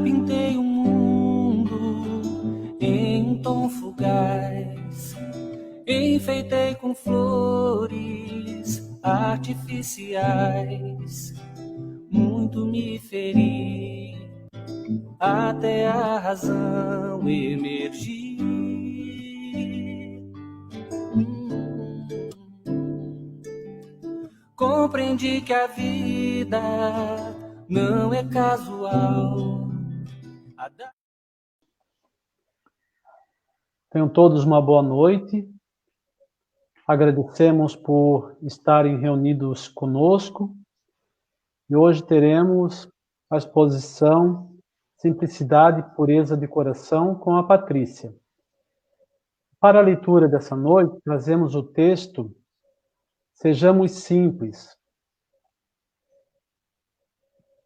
pintei o mundo em um tom fugaz, enfeitei com flores artificiais, muito me feri até a razão emergir. Compreendi que a vida não é casual. Tenham todos uma boa noite. Agradecemos por estarem reunidos conosco. E hoje teremos a exposição Simplicidade e Pureza de Coração com a Patrícia. Para a leitura dessa noite, trazemos o texto Sejamos Simples.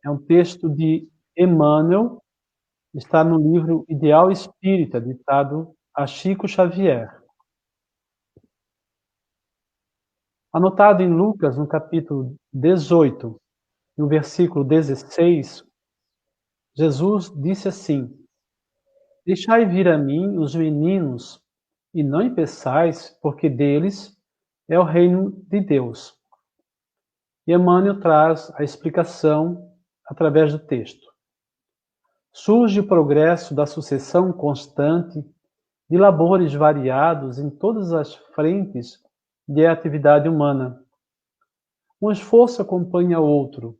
É um texto de Emmanuel, está no livro Ideal Espírita, ditado a Chico Xavier. Anotado em Lucas, no capítulo 18, no versículo 16, Jesus disse assim: Deixai vir a mim os meninos, e não impeçais, porque deles é o reino de Deus. E Emmanuel traz a explicação através do texto. Surge o progresso da sucessão constante de labores variados em todas as frentes de atividade humana. Um esforço acompanha outro.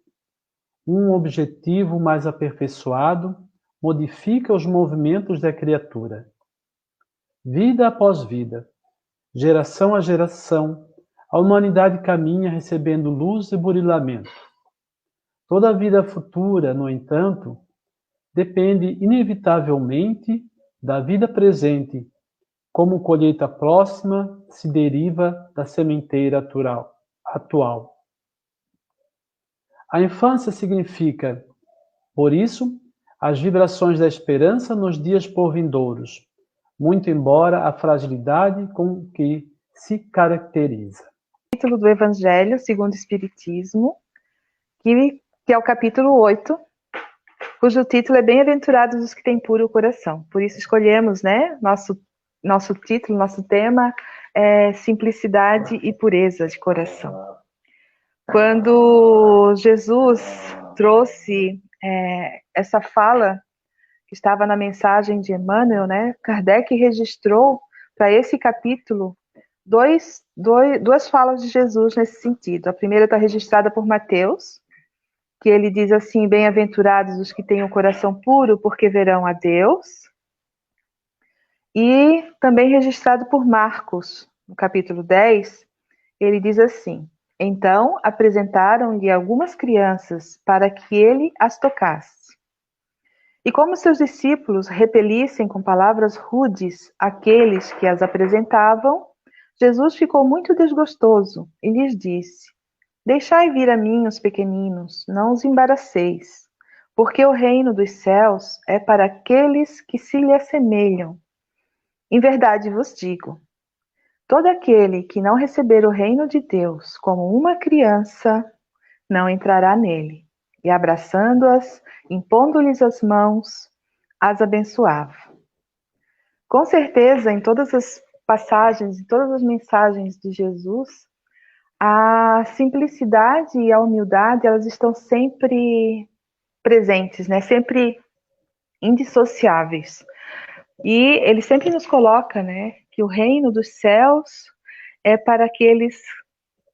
Um objetivo mais aperfeiçoado modifica os movimentos da criatura. Vida após vida, geração a geração, a humanidade caminha recebendo luz e burilamento. Toda a vida futura, no entanto, depende inevitavelmente da vida presente, como colheita próxima se deriva da sementeira atual. A infância significa, por isso, as vibrações da esperança nos dias por vindouros, muito embora a fragilidade com que se caracteriza. Título do Evangelho segundo o Espiritismo, que é o capítulo 8, cujo título é Bem-aventurados os que têm puro coração. Por isso escolhemos, né, nosso título, nosso tema é Simplicidade e Pureza de Coração. Quando Jesus trouxe essa fala que estava na mensagem de Emmanuel, né, Kardec registrou para esse capítulo duas falas de Jesus nesse sentido. A primeira está registrada por Mateus, que ele diz assim: bem-aventurados os que têm o coração puro, porque verão a Deus. E também registrado por Marcos, no capítulo 10, ele diz assim: então apresentaram-lhe algumas crianças para que ele as tocasse. E como seus discípulos repelissem com palavras rudes aqueles que as apresentavam, Jesus ficou muito desgostoso e lhes disse: deixai vir a mim os pequeninos, não os embaraceis, porque o reino dos céus é para aqueles que se lhe assemelham. Em verdade vos digo, todo aquele que não receber o reino de Deus como uma criança, não entrará nele. E abraçando-as, impondo-lhes as mãos, as abençoava. Com certeza, em todas as passagens, em todas as mensagens de Jesus, a simplicidade e a humildade, elas estão sempre presentes, né? Sempre indissociáveis. E ele sempre nos coloca, né, que o reino dos céus é para aqueles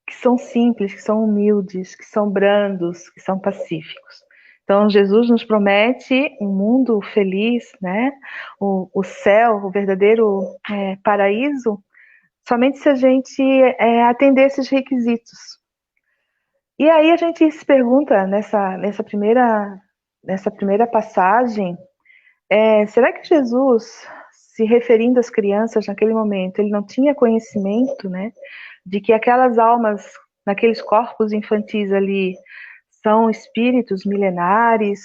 que são simples, que são humildes, que são brandos, que são pacíficos. Então, Jesus nos promete um mundo feliz, né? O céu, o verdadeiro paraíso, somente se a gente atender esses requisitos. E aí a gente se pergunta, nessa primeira passagem, será que Jesus, se referindo às crianças naquele momento, ele não tinha conhecimento, né, de que aquelas almas, naqueles corpos infantis ali, são espíritos milenares,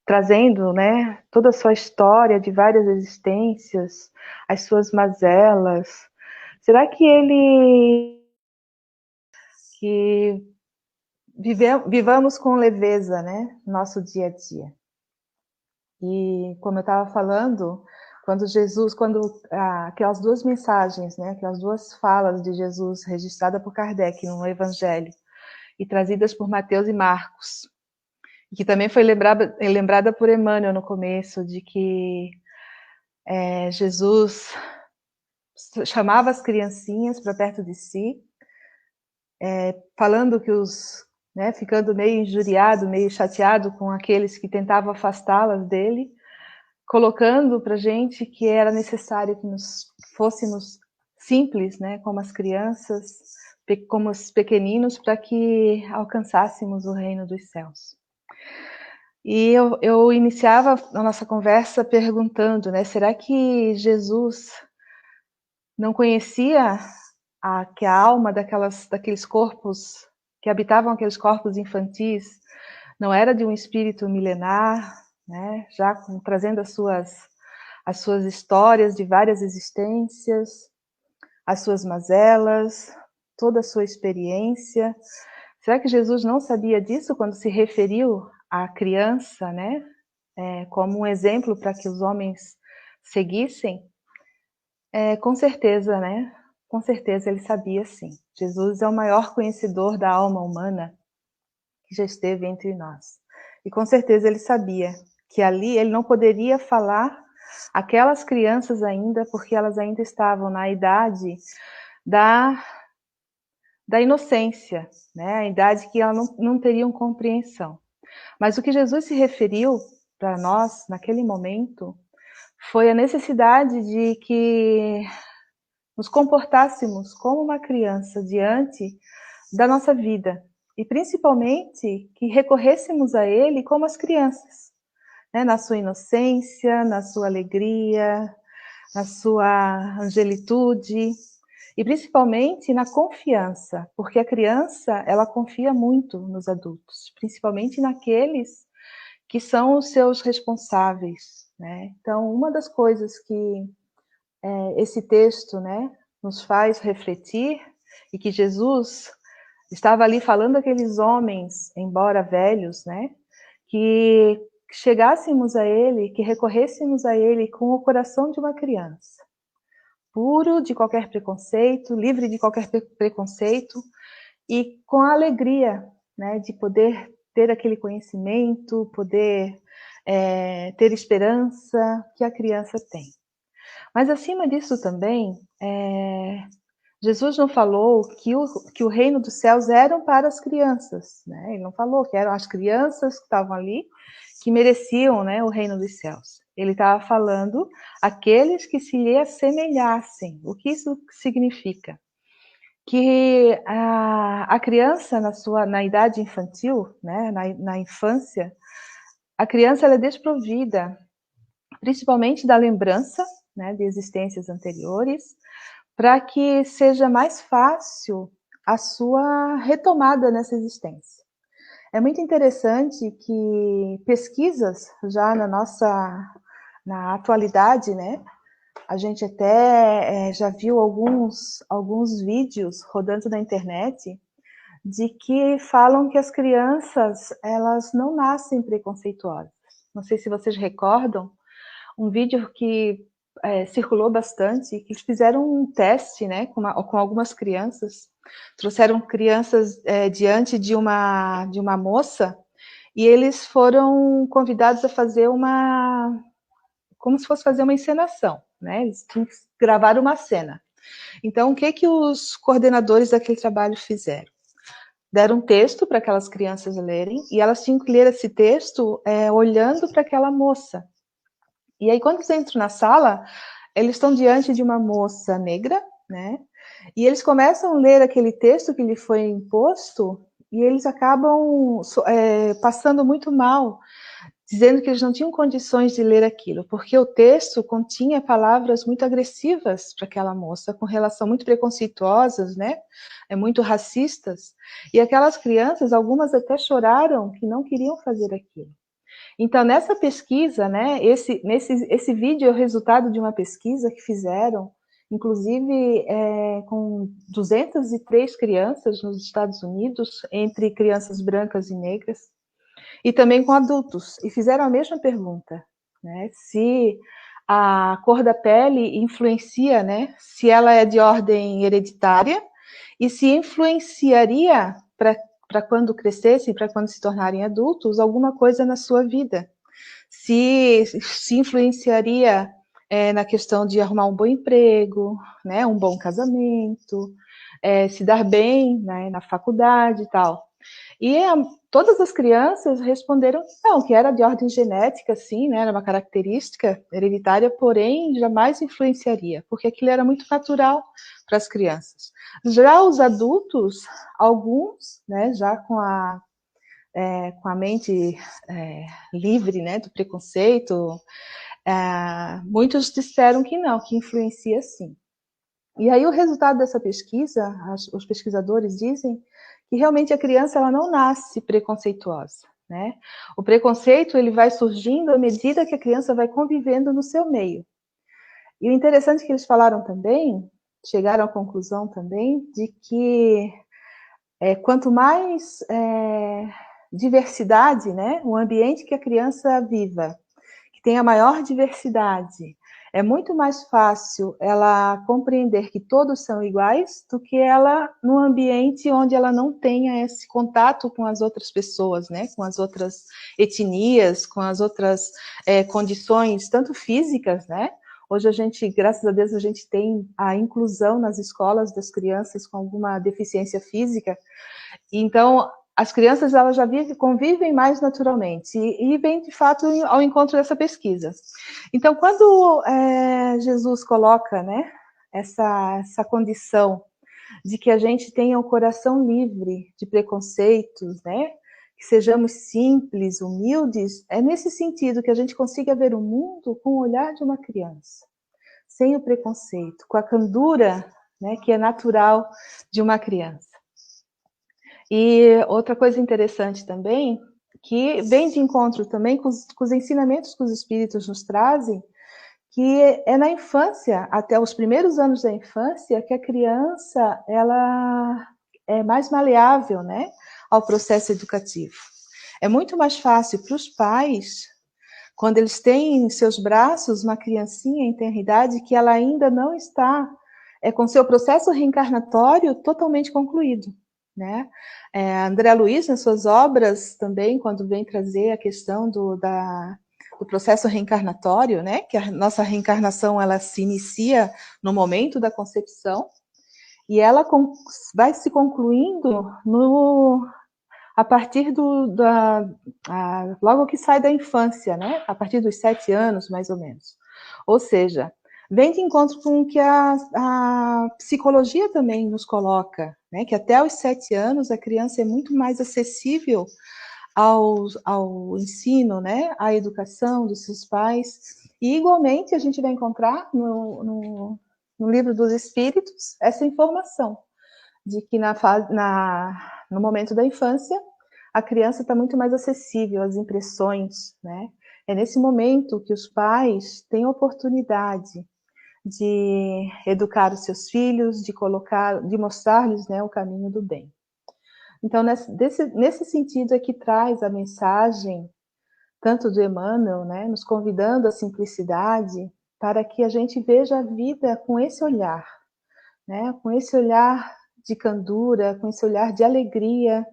trazendo, né, toda a sua história de várias existências, as suas mazelas? Será que ele vivamos com leveza, né, nosso dia a dia. E como eu estava falando, aquelas duas mensagens, né, aquelas duas falas de Jesus registradas por Kardec no Evangelho e trazidas por Mateus e Marcos, que também foi lembrada por Emmanuel no começo, de que Jesus chamava as criancinhas para perto de si, falando que ficando meio injuriado, meio chateado com aqueles que tentavam afastá-las dele, colocando para a gente que era necessário que nós fôssemos simples, né, como as crianças, como os pequeninos, para que alcançássemos o reino dos céus. E eu iniciava a nossa conversa perguntando, né, será que Jesus não conhecia que a alma daqueles corpos, que habitavam aqueles corpos infantis, não era de um espírito milenar, né, já trazendo as suas histórias de várias existências, as suas mazelas, toda a sua experiência? Será que Jesus não sabia disso quando se referiu à criança, né, como um exemplo para que os homens seguissem? Com certeza, né? Com certeza ele sabia, sim. Jesus é o maior conhecedor da alma humana que já esteve entre nós. E com certeza ele sabia que ali ele não poderia falar aquelas crianças ainda, porque elas ainda estavam na idade da inocência, né? A idade que elas não teriam compreensão. Mas o que Jesus se referiu para nós naquele momento foi a necessidade de que nos comportássemos como uma criança diante da nossa vida, e principalmente que recorrêssemos a Ele como as crianças, né? Na sua inocência, na sua alegria, na sua angelitude, e principalmente na confiança, porque a criança, ela confia muito nos adultos, principalmente naqueles que são os seus responsáveis, né? Então, uma das coisas que esse texto, né, nos faz refletir, e que Jesus estava ali falando àqueles homens, embora velhos, né, que chegássemos a Ele, que recorrêssemos a Ele com o coração de uma criança, puro de qualquer preconceito, livre de qualquer preconceito, e com a alegria, né, de poder ter aquele conhecimento, poder ter esperança que a criança tem. Mas acima disso também, Jesus não falou que o reino dos céus eram para as crianças, né? Ele não falou que eram as crianças que estavam ali que mereciam, né, o reino dos céus. Ele estava falando aqueles que se lhe assemelhassem. O que isso significa? Que a criança na idade infantil, né, na infância, a criança ela é desprovida, principalmente da lembrança, né, de existências anteriores, para que seja mais fácil a sua retomada nessa existência. É muito interessante que pesquisas já na atualidade, né, a gente até já viu alguns vídeos rodando na internet de que falam que as crianças, elas não nascem preconceituosas. Não sei se vocês recordam, um vídeo que circulou bastante, que eles fizeram um teste, né, com algumas crianças, trouxeram crianças diante de uma moça, e eles foram convidados a fazer como se fosse fazer uma encenação, né, eles tinham que gravar uma cena. Então, o que os coordenadores daquele trabalho fizeram? Deram um texto para aquelas crianças lerem, e elas tinham que ler esse texto olhando para aquela moça. E aí, quando eles entram na sala, eles estão diante de uma moça negra, né? E eles começam a ler aquele texto que lhe foi imposto, e eles acabam passando muito mal, dizendo que eles não tinham condições de ler aquilo, porque o texto continha palavras muito agressivas para aquela moça, com relação muito preconceituosas, né? Muito racistas. E aquelas crianças, algumas até choraram que não queriam fazer aquilo. Então, nessa pesquisa, né, esse vídeo é o resultado de uma pesquisa que fizeram inclusive com 203 crianças nos Estados Unidos, entre crianças brancas e negras, e também com adultos, e fizeram a mesma pergunta, né? Se a cor da pele influencia, né? Se ela é de ordem hereditária, e se influenciaria para quando crescessem, para quando se tornarem adultos, alguma coisa na sua vida. Se influenciaria na questão de arrumar um bom emprego, né, um bom casamento, se dar bem, né, na faculdade e tal. E todas as crianças responderam não, que era de ordem genética, sim, né, era uma característica hereditária, porém jamais influenciaria, porque aquilo era muito natural para as crianças. Já os adultos, alguns, né, já com a mente livre, né, do preconceito, muitos disseram que não, que influencia sim. E aí o resultado dessa pesquisa, os pesquisadores dizem que realmente a criança ela não nasce preconceituosa, né? O preconceito ele vai surgindo à medida que a criança vai convivendo no seu meio. E o interessante é que eles falaram também, chegaram à conclusão também, de que quanto mais diversidade, né, o ambiente que a criança viva, que tenha maior diversidade, é muito mais fácil ela compreender que todos são iguais do que ela num ambiente onde ela não tenha esse contato com as outras pessoas, né, com as outras etnias, com as outras condições, tanto físicas, né. Hoje a gente, graças a Deus, a gente tem a inclusão nas escolas das crianças com alguma deficiência física. Então, as crianças elas já convivem mais naturalmente e vem, de fato, ao encontro dessa pesquisa. Então, quando Jesus coloca, né, essa condição de que a gente tenha o coração livre de preconceitos, né, que sejamos simples, humildes, é nesse sentido que a gente consiga ver o mundo com o olhar de uma criança, sem o preconceito, com a candura, né, que é natural de uma criança. E outra coisa interessante também, que vem de encontro também com os ensinamentos que os espíritos nos trazem, que é na infância, até os primeiros anos da infância, que a criança ela é mais maleável, né, ao processo educativo. É muito mais fácil para os pais, quando eles têm em seus braços uma criancinha em tenra idade que ela ainda não está com seu processo reencarnatório totalmente concluído, né? André Luiz, nas suas obras também, quando vem trazer a questão do processo reencarnatório, né? Que a nossa reencarnação ela se inicia no momento da concepção e ela vai se concluindo a partir logo que sai da infância, né? A partir dos 7 anos, mais ou menos. Ou seja, vem de encontro com o que a psicologia também nos coloca, né? Que até os 7 anos a criança é muito mais acessível ao ensino, né? À educação dos seus pais. E, igualmente, a gente vai encontrar no Livro dos Espíritos essa informação de que no momento da infância a criança está muito mais acessível às impressões, né? É nesse momento que os pais têm a oportunidade de educar os seus filhos, de mostrar-lhes, né, o caminho do bem. Então, nesse sentido é que traz a mensagem, tanto do Emmanuel, né, nos convidando à simplicidade, para que a gente veja a vida com esse olhar, né, com esse olhar de candura, com esse olhar de alegria,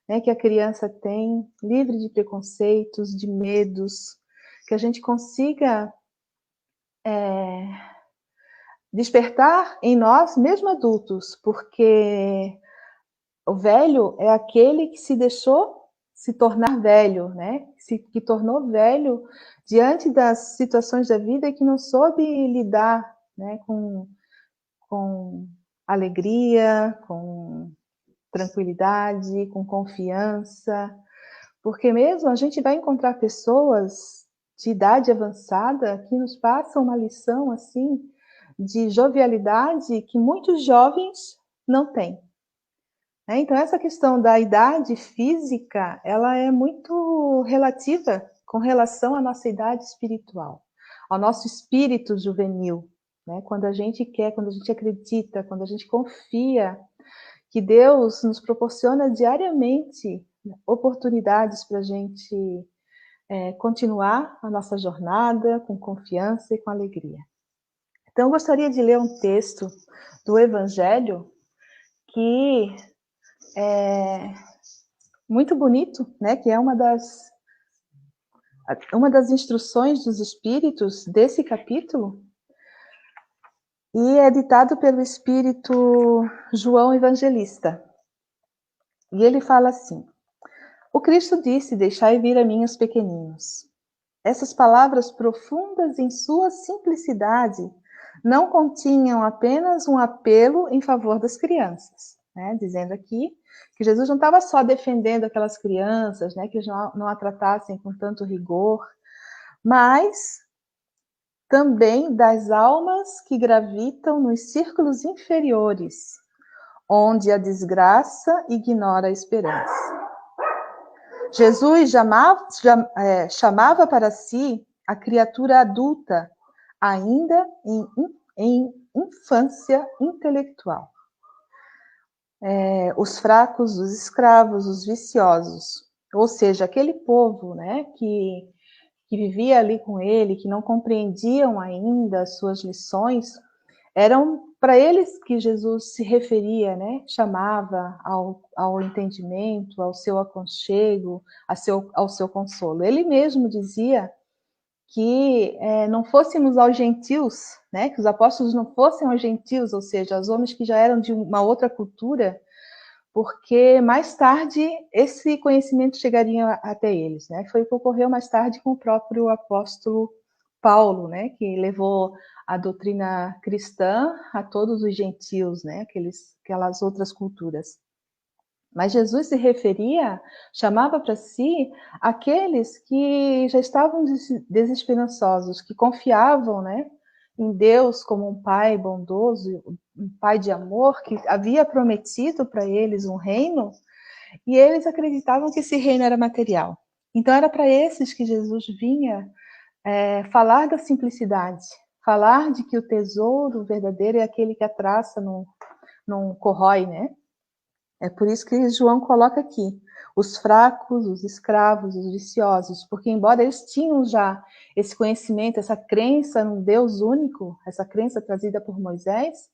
né, que a criança tem, livre de preconceitos, de medos, que a gente consiga despertar em nós, mesmo adultos, porque o velho é aquele que se deixou se tornar velho, né? Que tornou velho diante das situações da vida e que não soube lidar, né, com alegria, com tranquilidade, com confiança, porque mesmo a gente vai encontrar pessoas de idade avançada que nos passam uma lição assim de jovialidade que muitos jovens não têm. Então essa questão da idade física, ela é muito relativa com relação à nossa idade espiritual, ao nosso espírito juvenil, né? Quando a gente quer, quando a gente acredita, quando a gente confia que Deus nos proporciona diariamente oportunidades para a gente continuar a nossa jornada com confiança e com alegria. Então, eu gostaria de ler um texto do Evangelho que é muito bonito, né? Que é uma das instruções dos Espíritos desse capítulo, e é ditado pelo Espírito João Evangelista. E ele fala assim: o Cristo disse, deixai vir a mim os pequeninos. Essas palavras profundas em sua simplicidade não continham apenas um apelo em favor das crianças, né? Dizendo aqui que Jesus não estava só defendendo aquelas crianças, né? Que não a tratassem com tanto rigor, mas também das almas que gravitam nos círculos inferiores, onde a desgraça ignora a esperança. Jesus chamava para si a criatura adulta, ainda em infância intelectual. Os fracos, os escravos, os viciosos, ou seja, aquele povo, né, que vivia ali com ele, que não compreendiam ainda as suas lições, eram para eles que Jesus se referia, né? Chamava ao entendimento, ao seu aconchego, ao seu consolo. Ele mesmo dizia que não fôssemos aos gentios, né? Que os apóstolos não fossem aos gentios, ou seja, aos homens que já eram de uma outra cultura, porque mais tarde esse conhecimento chegaria até eles, né? Foi o que ocorreu mais tarde com o próprio apóstolo Paulo, né? Que levou a doutrina cristã a todos os gentios, né? Aquelas outras culturas. Mas Jesus se referia, chamava para si aqueles que já estavam desesperançosos, que confiavam, né, em Deus como um pai bondoso, um pai de amor, que havia prometido para eles um reino, e eles acreditavam que esse reino era material. Então era para esses que Jesus vinha falar da simplicidade, falar de que o tesouro verdadeiro é aquele que a traça não corrói, né? É por isso que João coloca aqui os fracos, os escravos, os viciosos, porque embora eles tinham já esse conhecimento, essa crença num Deus único, essa crença trazida por Moisés,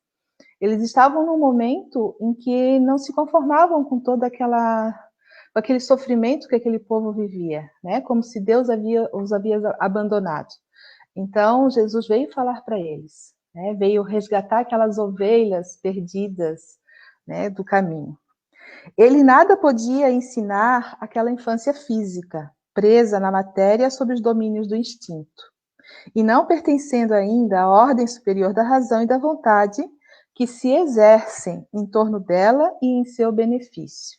eles estavam num momento em que não se conformavam com todo aquele sofrimento que aquele povo vivia, né? Como se Deus os havia abandonado. Então, Jesus veio falar para eles, né? Veio resgatar aquelas ovelhas perdidas, né, do caminho. Ele nada podia ensinar aquela infância física, presa na matéria sob os domínios do instinto, e não pertencendo ainda à ordem superior da razão e da vontade, que se exercem em torno dela e em seu benefício.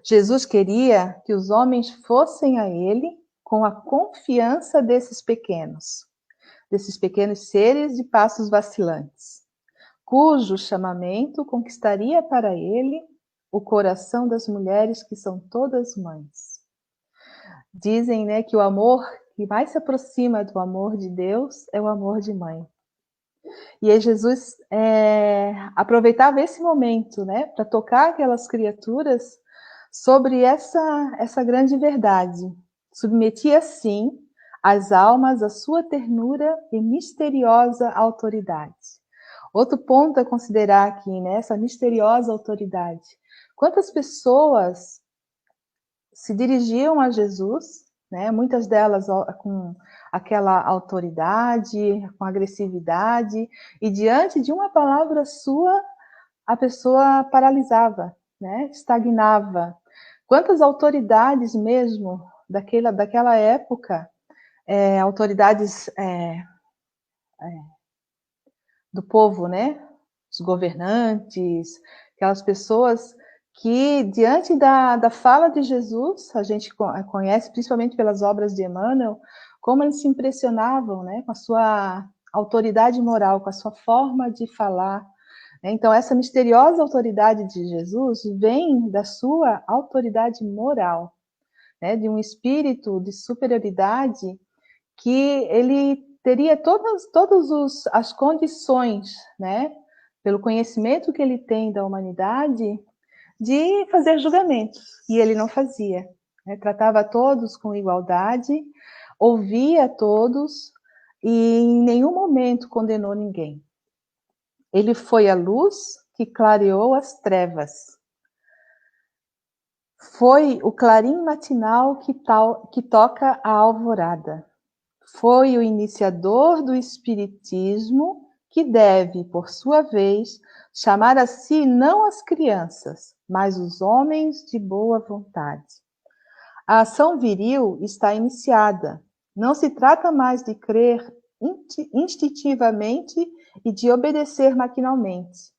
Jesus queria que os homens fossem a ele com a confiança desses pequenos seres de passos vacilantes, cujo chamamento conquistaria para ele o coração das mulheres que são todas mães. Dizem, né, que o amor que mais se aproxima do amor de Deus é o amor de mãe. E aí Jesus aproveitava esse momento, né, para tocar aquelas criaturas sobre essa grande verdade. Submetia, sim, as almas à sua ternura e misteriosa autoridade. Outro ponto a considerar aqui, né, essa misteriosa autoridade. Quantas pessoas se dirigiam a Jesus, né, muitas delas com aquela autoridade, com agressividade, e diante de uma palavra sua, a pessoa paralisava, né, estagnava. Quantas autoridades mesmo daquela época, autoridades do povo, né, os governantes, aquelas pessoas que, diante da fala de Jesus, a gente conhece principalmente pelas obras de Emmanuel, como eles se impressionavam, né, com a sua autoridade moral, com a sua forma de falar. Então, essa misteriosa autoridade de Jesus vem da sua autoridade moral, né, de um espírito de superioridade que ele teria todas as condições, né, pelo conhecimento que ele tem da humanidade, de fazer julgamentos, e ele não fazia, né? Tratava todos com igualdade, ouvia todos e em nenhum momento condenou ninguém. Ele foi a luz que clareou as trevas. Foi o clarim matinal que toca a alvorada. Foi o iniciador do espiritismo que deve, por sua vez, chamar a si não as crianças, mas os homens de boa vontade. A ação viril está iniciada. Não se trata mais de crer instintivamente e de obedecer maquinalmente.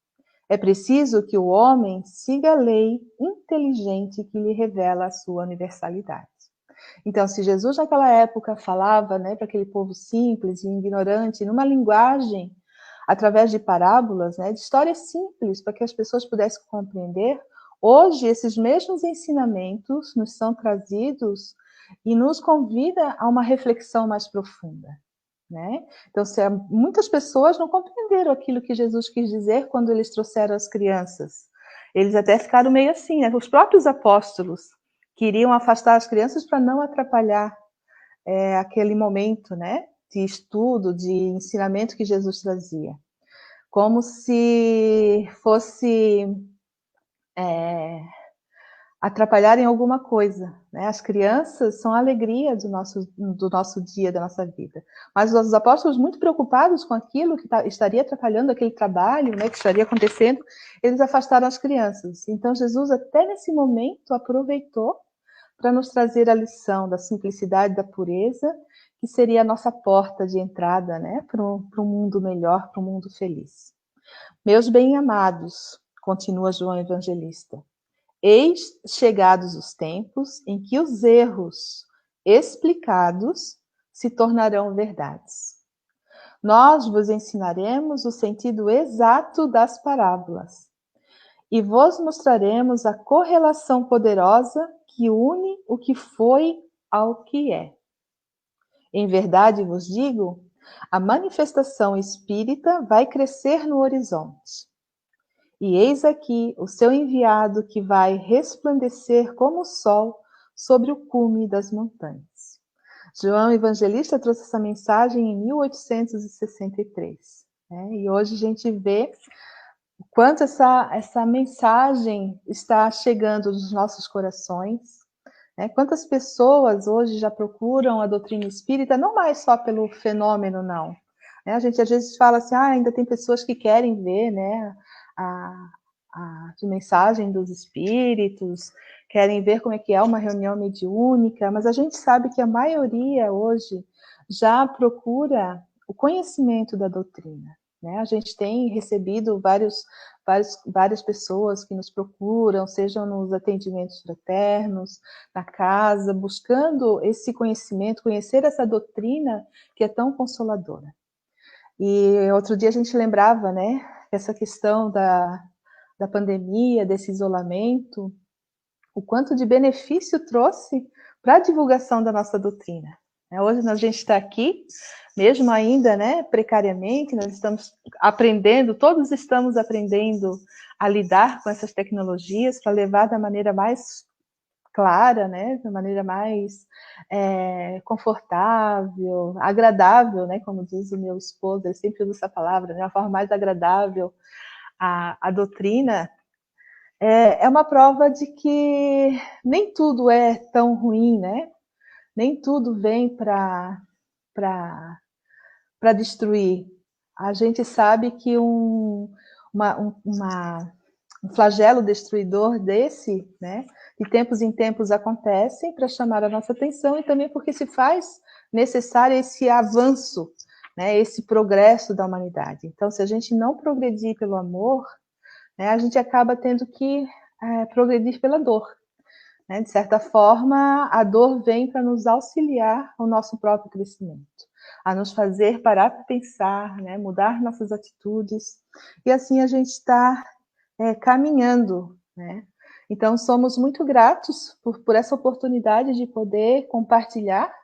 É preciso que o homem siga a lei inteligente que lhe revela a sua universalidade. Então, se Jesus naquela época falava, né, para aquele povo simples e ignorante, numa linguagem, através de parábolas, né, de histórias simples, para que as pessoas pudessem compreender, hoje esses mesmos ensinamentos nos são trazidos e nos convida a uma reflexão mais profunda. Né? Então, muitas pessoas não compreenderam aquilo que Jesus quis dizer quando eles trouxeram as crianças. Eles até ficaram meio assim, né? Os próprios apóstolos queriam afastar as crianças para não atrapalhar aquele momento, né, de estudo, de ensinamento que Jesus trazia. Como se fosse atrapalhar em alguma coisa. Né? As crianças são a alegria do nosso dia, da nossa vida. Mas os apóstolos, muito preocupados com aquilo que estaria atrapalhando aquele trabalho, né, que estaria acontecendo, eles afastaram as crianças. Então, Jesus, até nesse momento, aproveitou para nos trazer a lição da simplicidade, da pureza, que seria a nossa porta de entrada, né, para um mundo melhor, para um mundo feliz. Meus bem-amados, continua João Evangelista, eis chegados os tempos em que os erros explicados se tornarão verdades. Nós vos ensinaremos o sentido exato das parábolas e vos mostraremos a correlação poderosa que une o que foi ao que é. Em verdade vos digo, a manifestação espírita vai crescer no horizonte. E eis aqui o seu enviado que vai resplandecer como o sol sobre o cume das montanhas. João Evangelista trouxe essa mensagem em 1863. Né? E hoje a gente vê o quanto essa mensagem está chegando nos nossos corações. Né? Quantas pessoas hoje já procuram a doutrina espírita, não mais só pelo fenômeno, não. Né? A gente às vezes fala assim, ainda tem pessoas que querem ver, né, a mensagem dos espíritos, querem ver como é que é uma reunião mediúnica, mas a gente sabe que a maioria hoje já procura o conhecimento da doutrina. Né? A gente tem recebido várias pessoas que nos procuram, sejam nos atendimentos fraternos, na casa, buscando esse conhecimento, conhecer essa doutrina que é tão consoladora. E outro dia a gente lembrava, né, essa questão da pandemia, desse isolamento, o quanto de benefício trouxe para a divulgação da nossa doutrina. Hoje a gente está aqui, mesmo ainda, né, precariamente, nós estamos aprendendo, todos estamos aprendendo a lidar com essas tecnologias para levar da maneira mais clara, né, da maneira mais confortável, agradável, né, como diz o meu esposo, ele sempre usa essa palavra, né, a forma mais agradável a doutrina. É uma prova de que nem tudo é tão ruim, né? Nem tudo vem para destruir. A gente sabe que um flagelo destruidor desse, né, de tempos em tempos acontece para chamar a nossa atenção e também porque se faz necessário esse avanço, né, esse progresso da humanidade. Então, se a gente não progredir pelo amor, né, a gente acaba tendo que progredir pela dor. Né? De certa forma, a dor vem para nos auxiliar ao nosso próprio crescimento, a nos fazer parar para pensar, né? Mudar nossas atitudes, e assim a gente está caminhando. Né? Então, somos muito gratos por essa oportunidade de poder compartilhar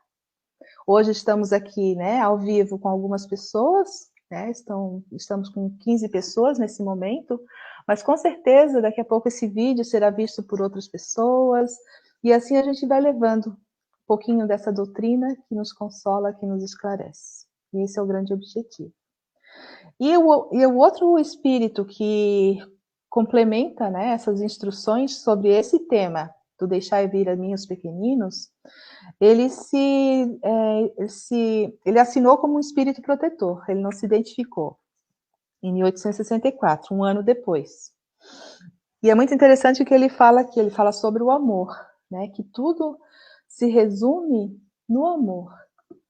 Hoje estamos aqui, né, ao vivo com algumas pessoas, né, estamos com 15 pessoas nesse momento, mas com certeza daqui a pouco esse vídeo será visto por outras pessoas, e assim a gente vai levando um pouquinho dessa doutrina que nos consola, que nos esclarece. E esse é o grande objetivo. E o outro espírito que complementa, né, essas instruções sobre esse tema do deixar vir a mim os pequeninos, ele assinou como um espírito protetor, ele não se identificou, em 1864, um ano depois. E é muito interessante o que ele fala aqui, ele fala sobre o amor, né, que tudo se resume no amor.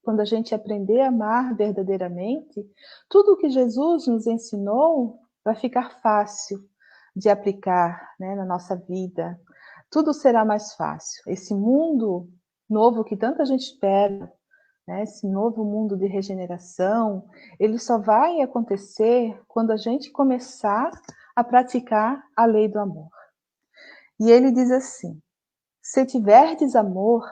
Quando a gente aprender a amar verdadeiramente, tudo o que Jesus nos ensinou vai ficar fácil de aplicar, né, na nossa vida. Tudo será mais fácil. Esse mundo novo que tanta gente espera, né, esse novo mundo de regeneração, ele só vai acontecer quando a gente começar a praticar a lei do amor. E ele diz assim: se tiverdes amor,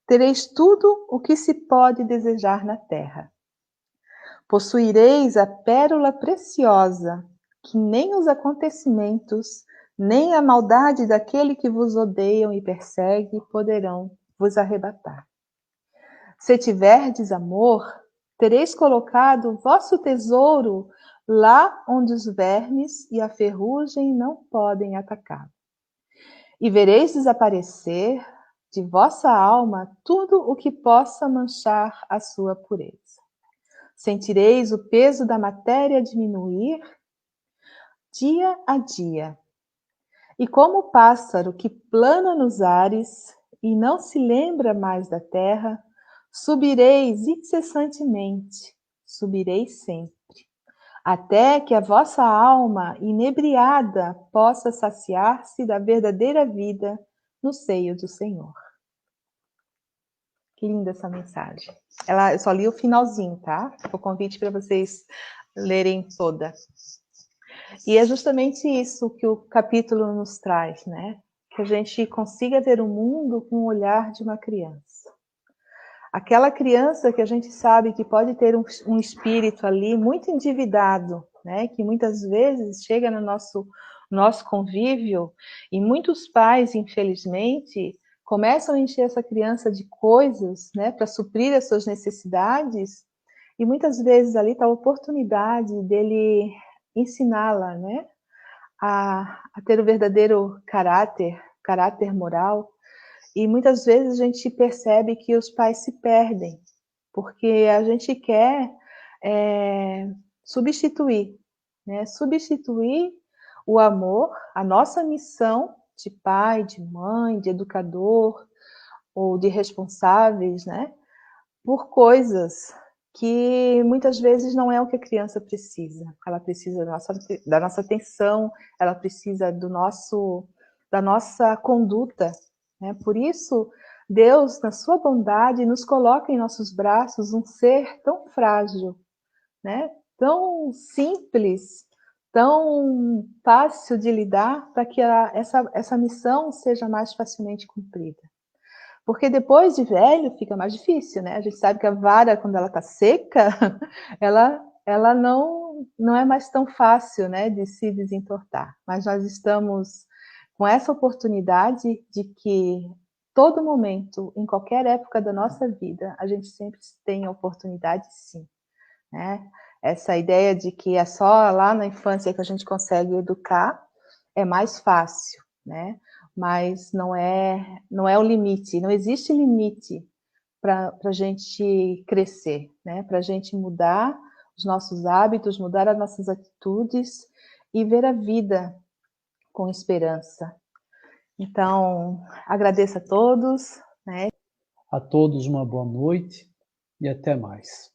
tereis tudo o que se pode desejar na terra. Possuireis a pérola preciosa, que nem os acontecimentos, nem a maldade daquele que vos odeiam e persegue poderão vos arrebatar. Se tiverdes amor, tereis colocado o vosso tesouro lá onde os vermes e a ferrugem não podem atacar. E vereis desaparecer de vossa alma tudo o que possa manchar a sua pureza. Sentireis o peso da matéria diminuir dia a dia. E como o pássaro que plana nos ares e não se lembra mais da terra, subireis incessantemente, subireis sempre, até que a vossa alma inebriada possa saciar-se da verdadeira vida no seio do Senhor. Que linda essa mensagem. Eu só li o finalzinho, tá? O convite para vocês lerem toda. E é justamente isso que o capítulo nos traz, né? Que a gente consiga ver o mundo com o olhar de uma criança. Aquela criança que a gente sabe que pode ter um espírito ali muito endividado, né? Que muitas vezes chega no nosso convívio e muitos pais, infelizmente, começam a encher essa criança de coisas, né? Para suprir as suas necessidades, e muitas vezes ali está a oportunidade dele ensiná-la, né? A ter o verdadeiro caráter moral. E muitas vezes a gente percebe que os pais se perdem, porque a gente quer substituir, né? Substituir o amor, a nossa missão de pai, de mãe, de educador ou de responsáveis, né? Por coisas que muitas vezes não é o que a criança precisa. Ela precisa da nossa atenção, ela precisa da nossa conduta, né? Por isso, Deus, na sua bondade, nos coloca em nossos braços um ser tão frágil, né? Tão simples, tão fácil de lidar, para que essa missão seja mais facilmente cumprida. Porque depois de velho fica mais difícil, né? A gente sabe que a vara, quando ela está seca, ela não é mais tão fácil, né, de se desentortar. Mas nós estamos com essa oportunidade de que todo momento, em qualquer época da nossa vida, a gente sempre tem a oportunidade, sim, né? Essa ideia de que é só lá na infância que a gente consegue educar é mais fácil, né? Mas não é o limite, não existe limite para a gente crescer, né? Para a gente mudar os nossos hábitos, mudar as nossas atitudes e ver a vida com esperança. Então, agradeço a todos, né? A todos uma boa noite e até mais.